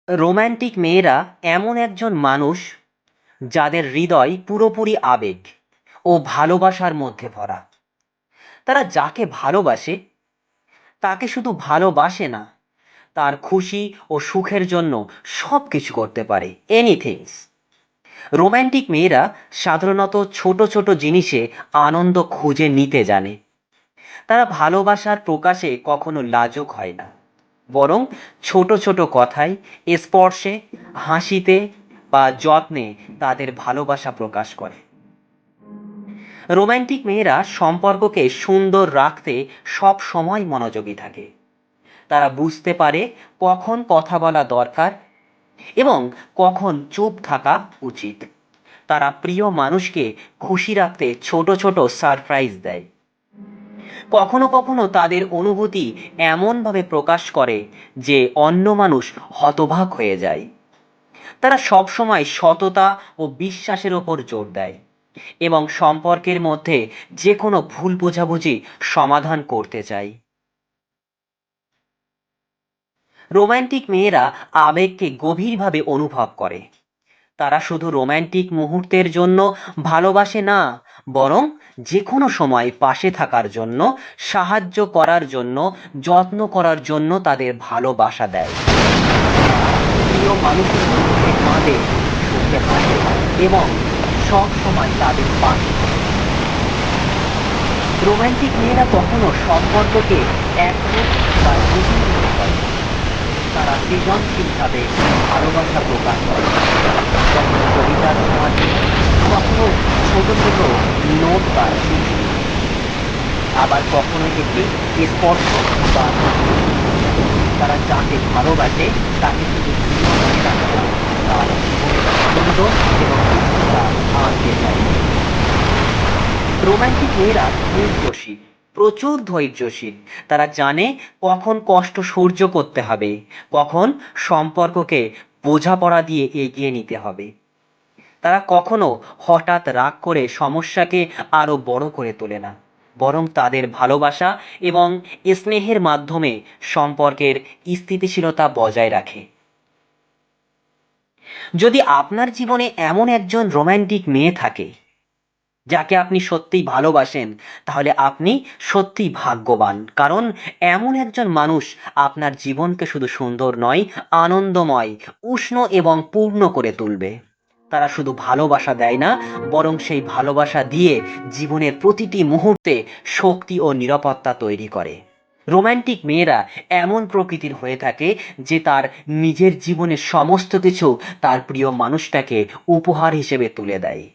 Romantic মেয়েরা এমন একজন মানুষ যাদের হৃদয় পুরোপুরি আবেগ ও ভালোবাসার মধ্যে ভরা। তারা যাকে ভালোবাসে তাকে শুধু ভালোবাসে না, তার খুশি ও সুখের জন্য সব কিছু করতে পারে, এনিথিংস। রোম্যান্টিক মেয়েরা সাধারণত ছোট ছোট জিনিসে আনন্দ খুঁজে নিতে জানে। তারা ভালোবাসার প্রকাশে কখনো লাজুক হয় না, বরং ছোট ছোট কথায়, স্পর্শে, হাসিতে বা যত্নে তাদের ভালোবাসা প্রকাশ করে। রোম্যান্টিক মেয়েরা সম্পর্ককে সুন্দর রাখতে সব সময় মনোযোগী থাকে। তারা বুঝতে পারে কখন কথা বলা দরকার এবং কখন চুপ থাকা উচিত। তারা প্রিয় মানুষকে খুশি রাখতে ছোট ছোট সারপ্রাইজ দেয়। কখনো কখনো তাদের অনুভূতি এমনভাবে প্রকাশ করে যে অন্য মানুষ হতবাক হয়ে যায়। তারা সবসময় সততা ও বিশ্বাসের ওপর জোর দেয় এবং সম্পর্কের মধ্যে যে কোনো ভুল বোঝাবুঝি সমাধান করতে চায়। রোম্যান্টিক মেয়েরা আবেগকে গভীরভাবে অনুভব করে। তারা শুধু রোম্যান্টিক মুহূর্তের জন্য ভালোবাসে না, বরং যে কোনো সময় পাশে থাকার জন্য, সাহায্য করার জন্য, যত্ন করার জন্য তাদের ভালোবাসা দেয়। প্রিয় মানুষের মধ্যে কাঁদে, সুখে হাসে এবং সব সময় তাদের পাশে থাকে। রোম্যান্টিক মেয়েরা কখনো সম্পর্ককে একরূপ বা রুটিন মনে করে না। তারা সৃজনশীলভাবে ভালোবাসা প্রকাশ করে, কখনো কবিতার ছোঁয়া দিয়ে, কখনো ছোট ছোট নোট বা চিঠি দিয়ে, আবার কখনো একটি স্পর্শ বা তারা যাকে ভালোবাসে তাকে শুধু প্রিয় মনে রাখে না, তার জীবনের আনন্দ এবং সুস্থতা আনতে চায়। রোম্যান্টিক মেয়েরা ধৈর্যশীল, প্রচুর ধৈর্যশীল। তারা জানে কখন কষ্ট সহ্য করতে হবে, কখন সম্পর্ককে বোঝাপড়া দিয়ে এগিয়ে নিতে হবে। তারা কখনো হঠাৎ রাগ করে সমস্যাকে আরো বড় করে তোলে না, বরং তাদের ভালোবাসা এবং স্নেহের মাধ্যমে সম্পর্কের স্থিতিশীলতা বজায় রাখে। যদি আপনার জীবনে এমন একজন রোম্যান্টিক মেয়ে থাকে যাকে আপনি সত্যিই ভালোবাসেন, তাহলে আপনি সত্যিই ভাগ্যবান। কারণ এমন একজন মানুষ আপনার জীবনকে শুধু সুন্দর নয়, আনন্দময়, উষ্ণ এবং পূর্ণ করে তুলবে। তারা শুধু ভালোবাসা দেয় না, বরং সেই ভালোবাসা দিয়ে জীবনের প্রতিটি মুহূর্তে শক্তি ও নিরাপত্তা তৈরি করে। রোম্যান্টিক মেয়েরা এমন প্রকৃতির হয়ে থাকে যে তার নিজের জীবনের সমস্ত কিছু তার প্রিয় মানুষটাকে উপহার হিসেবে তুলে দেয়।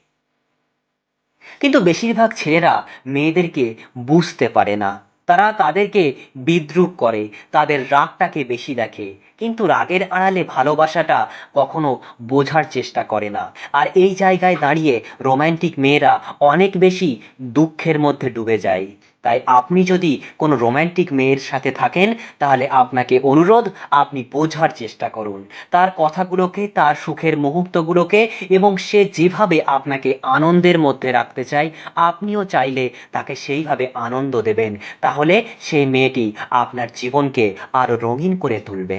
কিন্তু বেশিরভাগ ছেলেরা মেয়েদেরকে বুঝতে পারে না। তারা তাদেরকে বিদ্রূপ করে, তাদের রাগটাকে বেশি দেখে, কিন্তু রাগের আড়ালে ভালোবাসাটা কখনো বোঝার চেষ্টা করে না। আর এই জায়গায় দাঁড়িয়ে রোম্যান্টিক মেয়েরা অনেক বেশি দুঃখের মধ্যে ডুবে যায়। তাই আপনি যদি কোনো রোম্যান্টিক মেয়ের সাথে থাকেন, তাহলে আপনাকে অনুরোধ, আপনি বোঝার চেষ্টা করুন তার কথাগুলোকে, তার সুখের মুহূর্তগুলোকে, এবং সে যেভাবে আপনাকে আনন্দের মধ্যে রাখতে চায়, আপনিও চাইলে তাকে সেইভাবে আনন্দ দেবেন। তাহলে সেই মেয়েটি আপনার জীবনকে আরো রঙিন করে তুলবে।